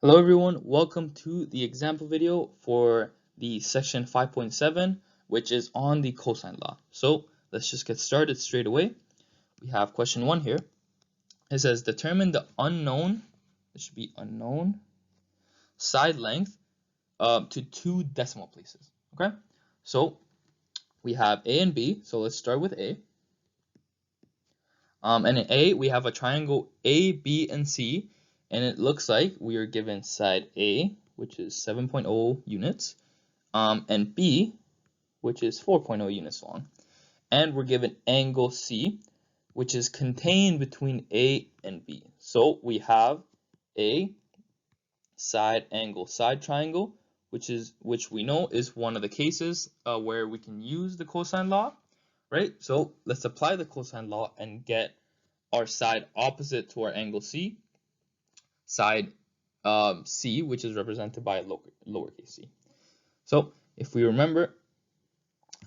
Hello everyone, welcome to the example video for the section 5.7, which is on the cosine law. So let's just get started straight away. We have question 1 here. It says determine the unknown, it should be unknown, side length to 2 decimal places. Okay, so we have A and B, so let's start with A. And in A, we have a triangle A, B, and C, and it looks like we are given side A, which is 7.0 units, and B, which is 4.0 units long. And we're given angle C, which is contained between A and B. So we have a side angle side triangle, which we know is one of the cases where we can use the cosine law, right? So let's apply the cosine law and get our side opposite to our angle C, side C, which is represented by lowercase c. So if we remember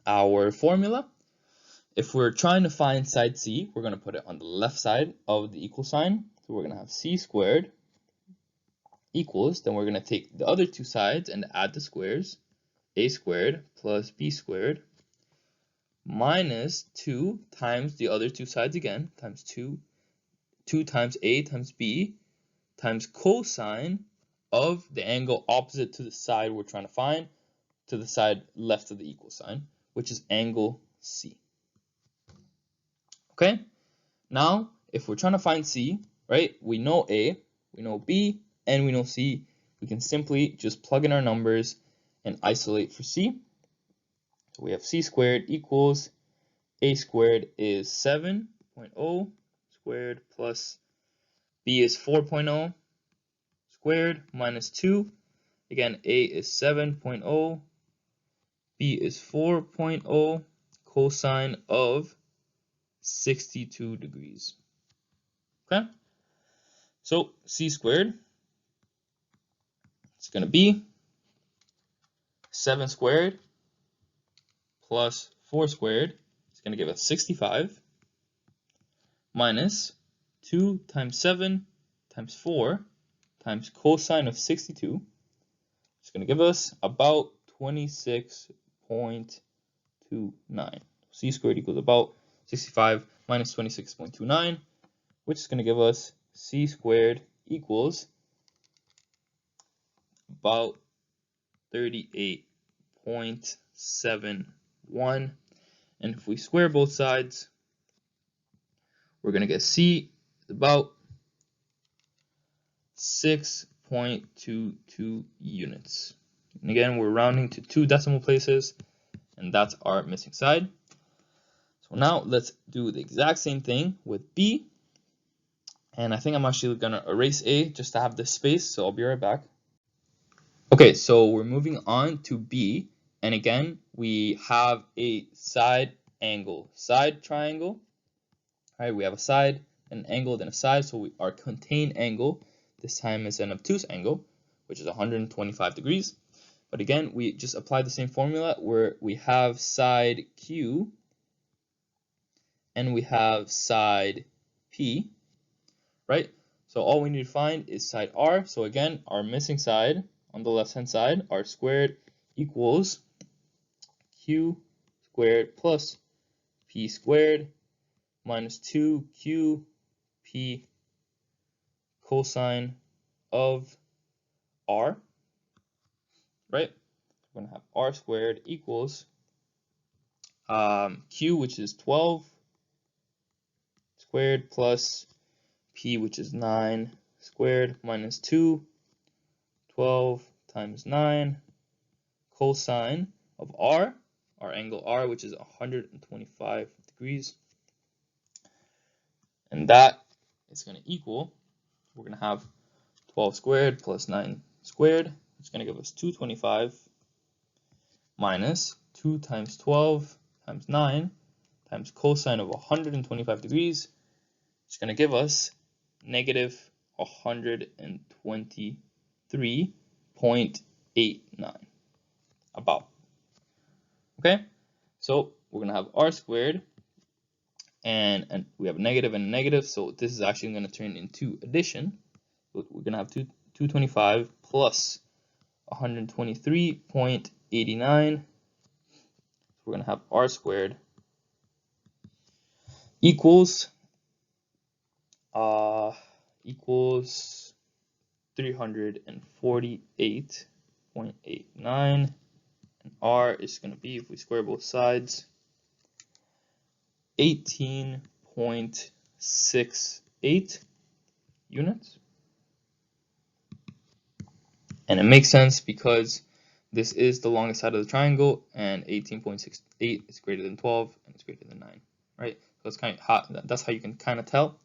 our formula, if we're trying to find side C, we're going to put it on the left side of the equal sign. So we're going to have C squared equals, then we're going to take the other two sides and add the squares, A squared plus B squared minus 2 times the other two sides again, times 2 times A times B times cosine of the angle opposite to the side we're trying to find, to the side left of the equal sign, which is angle C. Okay, now if we're trying to find C, right, we know A, we know B, and we know C. We can simply just plug in our numbers and isolate for C. So we have C squared equals A squared is 7.0 squared plus B is 4.0 squared minus 2. Again, A is 7.0, B is 4.0, cosine of 62 degrees. Okay, so C squared, it's going to be 7 squared plus 4 squared. It's going to give us 65 minus 2 times 7 times 4 times cosine of 62. It's going to give us about 26.29. C squared equals about 65 minus 26.29, which is going to give us C squared equals about 38.71. And if we square both sides, we're going to get C about 6.22 units. And again, we're rounding to 2 decimal places, and that's our missing side. So now let's do the exact same thing with B. And I think I'm actually going to erase A just to have this space, so I'll be right back. Okay, so we're moving on to B. And again, we have a side angle side triangle. All right, we have a side, an angle, then a side. So our contained angle this time is an obtuse angle, which is 125 degrees. But again, we just apply the same formula where we have side Q and we have side P, right? So all we need to find is side R. So again, our missing side on the left-hand side, R squared equals Q squared plus P squared minus 2QP cosine of R, right? We're going to have R squared equals Q, which is 12 squared plus P, which is 9 squared minus 2, 12 times 9 cosine of R, our angle R, which is 125 degrees. And that is going to equal, we're going to have 12 squared plus 9 squared. It's going to give us 225 minus 2 times 12 times 9 times cosine of 125 degrees. It's going to give us negative 123.89, about. Okay, so we're going to have R squared, and we have a negative and a negative, so this is actually going to turn into addition. We're going to have 225 plus 123.89. We're going to have r squared equals 348.89, and r is going to be, if we square both sides, 18.68 units. And it makes sense because this is the longest side of the triangle, and 18.68 is greater than 12 and it's greater than 9, right? So it's kind of that's how you can kind of tell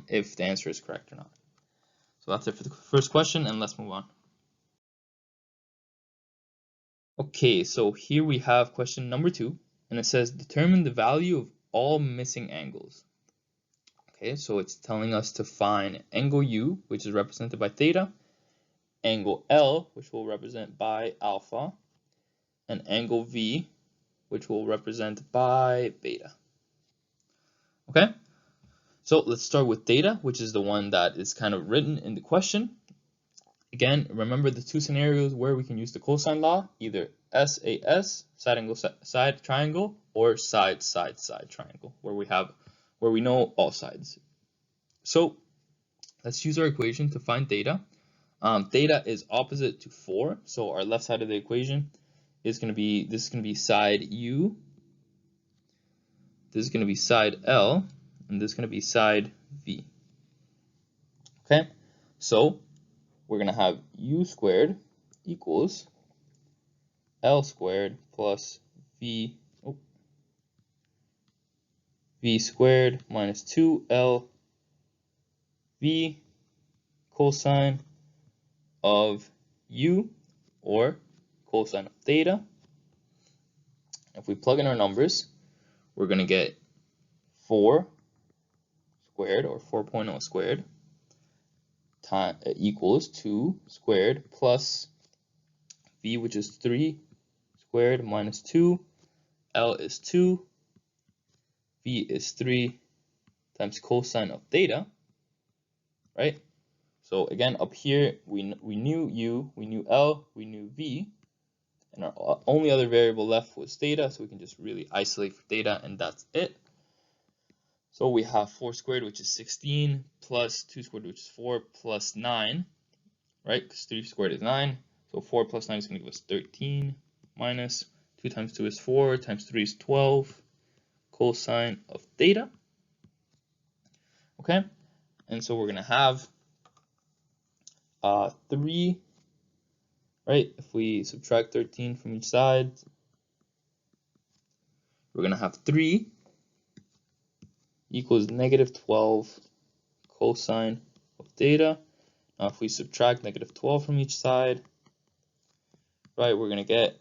if the answer is correct or not. So that's it for the first question, and let's move on. Okay, so here we have question number 2, and it says determine the value of all missing angles. Okay, so it's telling us to find angle U, which is represented by theta, angle L, which will represent by alpha, and angle V, which will represent by beta. Okay, so let's start with theta, which is the one that is kind of written in the question. Again, remember the two scenarios where we can use the cosine law, either SAS, side angle side triangle, or side triangle, where we know all sides. So let's use our equation to find theta. Theta is opposite to 4, so our left side of the equation is going to be, this is going to be side U, this is going to be side L, and this is going to be side V. Okay, so we're going to have U squared equals L squared plus V squared minus 2L V cosine of U, or cosine of theta. If we plug in our numbers, we're going to get 4 squared, or 4.0 squared, equals 2 squared plus V, which is 3 squared minus 2, L is 2, V is 3 times cosine of theta, right? So again, up here, we knew U, we knew L, we knew V, and our only other variable left was theta, so we can just really isolate for theta, and that's it. So we have 4 squared, which is 16, plus 2 squared, which is 4, plus 9, right? Because 3 squared is 9. So 4 plus 9 is going to give us 13, minus 2 times 2 is 4, times 3 is 12, cosine of theta. Okay? And so we're going to have 3, right? If we subtract 13 from each side, we're going to have 3 equals negative 12 cosine of theta. Now if we subtract negative 12 from each side, right, we're going to get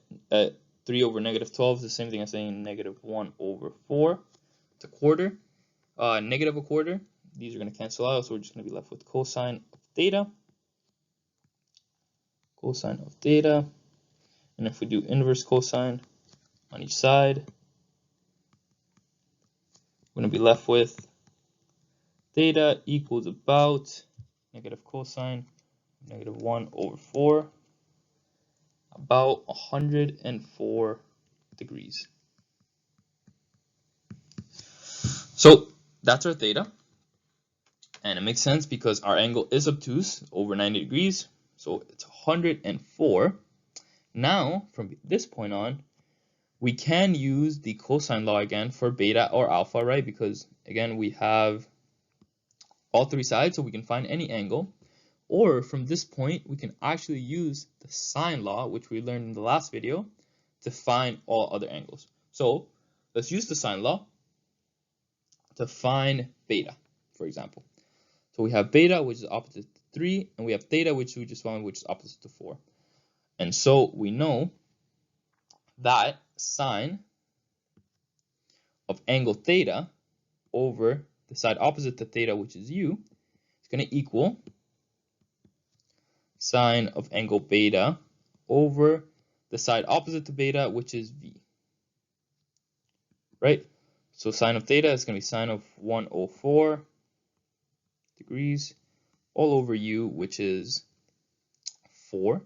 3 over negative 12 is the same thing as saying negative 1 over 4. It's a quarter. Negative a quarter. These are going to cancel out, so we're just going to be left with cosine of theta. Cosine of theta. And if we do inverse cosine on each side, we're going to be left with theta equals about negative cosine of negative 1 over 4, about 104 degrees. So that's our theta, and it makes sense because our angle is obtuse, over 90 degrees, so it's 104. Now, from this point on, we can use the cosine law again for beta or alpha, right? Because again, we have all three sides, so we can find any angle. Or from this point, we can actually use the sine law, which we learned in the last video, to find all other angles. So let's use the sine law to find beta, for example. So we have beta, which is opposite to 3, and we have theta, which we just found, which is opposite to 4. And so we know that sine of angle theta over the side opposite to theta, which is U, is going to equal sine of angle beta over the side opposite to beta, which is V. Right? So sine of theta is going to be sine of 104 degrees all over u, which is 4,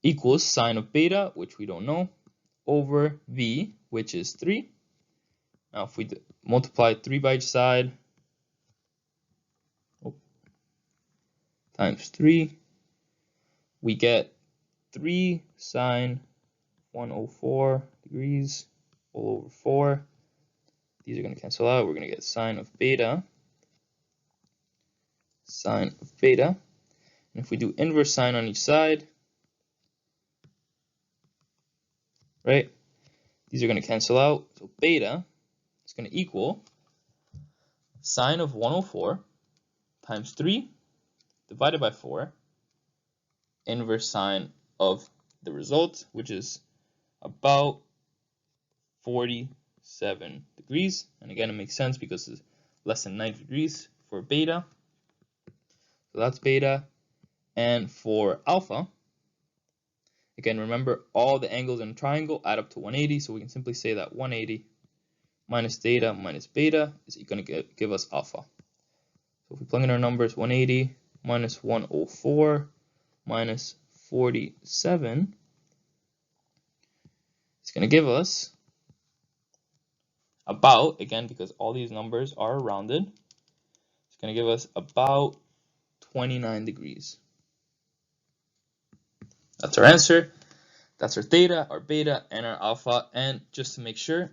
equals sine of beta, which we don't know, over v, which is 3. Now if we multiply 3 by each side, times 3, we get 3 sine 104 degrees all over 4. These are going to cancel out. We're going to get sine of beta. And if we do inverse sine on each side, right, these are going to cancel out. So beta is going to equal sine of 104 times 3 divided by 4, inverse sine of the result, which is about 47 degrees. And again, it makes sense because it's less than 90 degrees for beta. So that's beta. And for alpha, again, remember all the angles in a triangle add up to 180. So we can simply say that 180 minus theta minus beta is going to give us alpha. So if we plug in our numbers, 180 minus 104 minus 47, it's going to give us about, again, because all these numbers are rounded, it's going to give us about 29 degrees. That's our answer. That's our theta, our beta, and our alpha. And just to make sure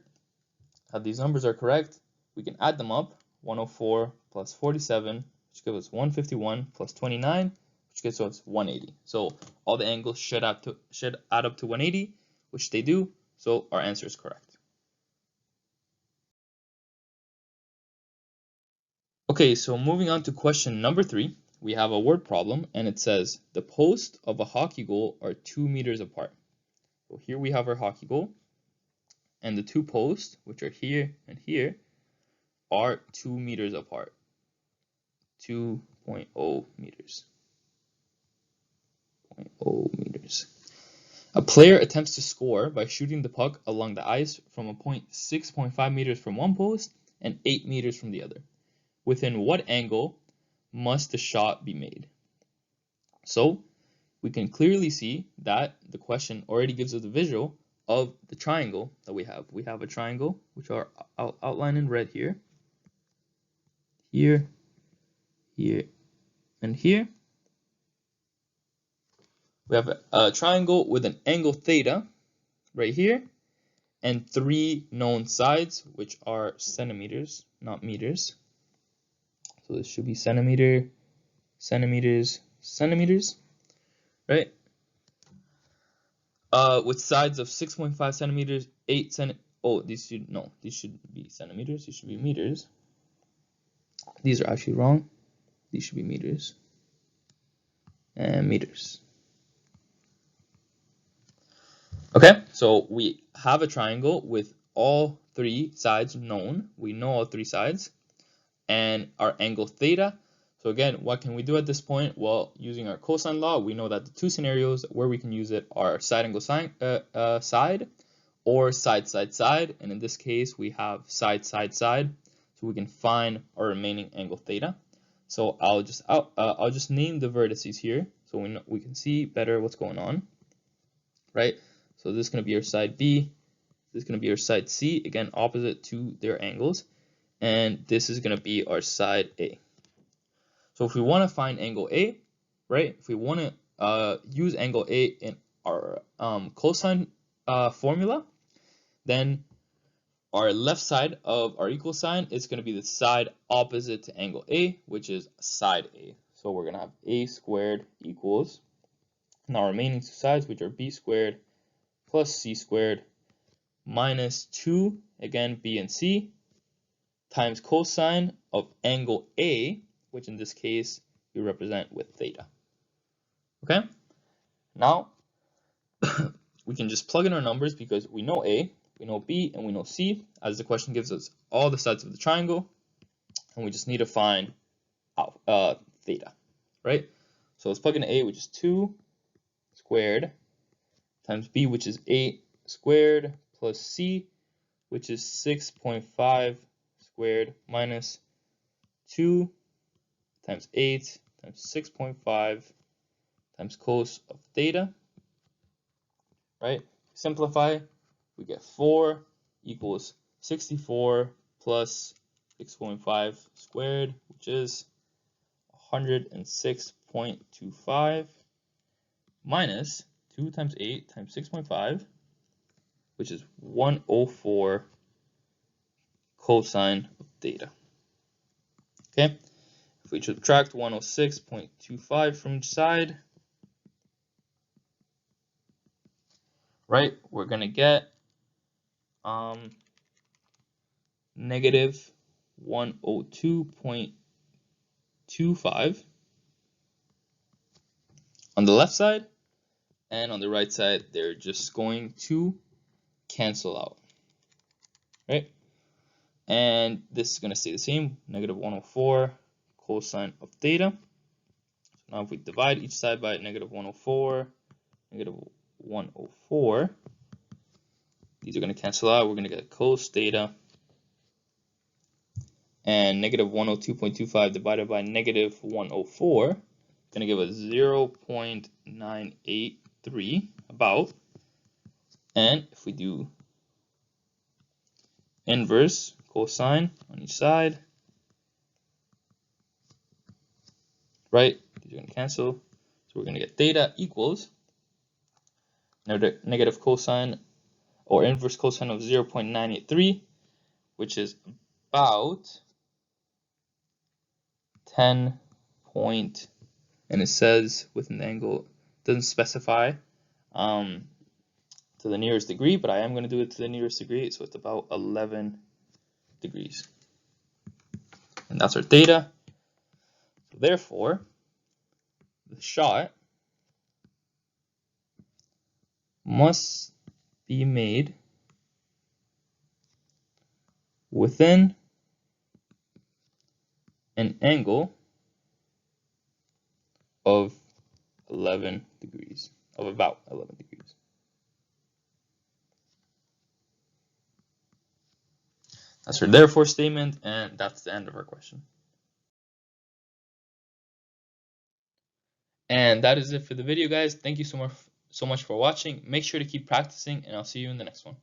that these numbers are correct, we can add them up. 104 plus 47, which gives us 151, plus 29, which gives us 180. So all the angles should add up to 180, which they do. So our answer is correct. Okay, so moving on to question number 3, we have a word problem, and it says the posts of a hockey goal are 2 meters apart. So here we have our hockey goal, and the two posts, which are here and here, are 2 meters apart. 2.0 meters. 0.0 meters. A player attempts to score by shooting the puck along the ice from a point 6.5 meters from one post and 8 meters from the other. Within what angle must the shot be made? So we can clearly see that the question already gives us a visual of the triangle that we have. We have a triangle, which are outlined in red here, here, here, and here. We have a triangle with an angle theta right here, and 3 known sides, which are centimeters, not meters. So this should be centimeter, centimeters, centimeters, right? With sides of 6.5 centimeters, 8 centimeters. Oh, these should be centimeters. These should be meters. These are actually wrong. These should be meters and meters. Okay, so we have a triangle with all 3 sides known. We know all 3 sides and our angle theta. So again, what can we do at this point? Well, using our cosine law, we know that the 2 scenarios where we can use it are side angle side or side side side, and in this case we have side side side, so we can find our remaining angle theta. So I'll just name the vertices here so we can see better what's going on, right? So this is going to be our side B, this is going to be our side C, again opposite to their angles, and this is going to be our side A. So if we want to find angle A, right, if we want to use angle A in our cosine formula, then our left side of our equal sign is going to be the side opposite to angle A, which is side A. So we're going to have A squared equals, now our remaining 2 sides, which are B squared plus C squared minus 2, again B and C, times cosine of angle A, which in this case we represent with theta. Okay, now we can just plug in our numbers because we know A, we know B, and we know C, as the question gives us all the sides of the triangle, and we just need to find theta, right? So let's plug in A, which is 2 squared, times B, which is 8 squared, plus C, which is 6.5 squared, minus 2 times 8 times 6.5 times cos of theta, right? Simplify, we get 4 equals 64 plus 6.5 squared, which is 106.25 minus 2 times 8 times 6.5, which is 104 cosine of theta. Okay, if we subtract 106.25 from each side, right, we're going to get negative 102.25 on the left side, and on the right side, they're just going to cancel out, right? And this is going to stay the same, negative 104 cosine of theta. So now if we divide each side by negative 104, negative 104, these are going to cancel out. We're going to get cos theta. And negative 102.25 divided by negative 104 is going to give us 0.983 about. And if we do inverse cosine on each side, right, these are going to cancel. So we're going to get theta equals negative cosine or inverse cosine of 0.983, which is about 10 point, and it says with an angle, doesn't specify to the nearest degree, but I am going to do it to the nearest degree, so it's about 11 degrees. And that's our theta. So therefore, the shot must be made within an angle of 11 degrees, of about 11 degrees. That's our therefore statement, and that's the end of our question. And that is it for the video, guys. Thank you so much for watching. Make sure to keep practicing, and I'll see you in the next one.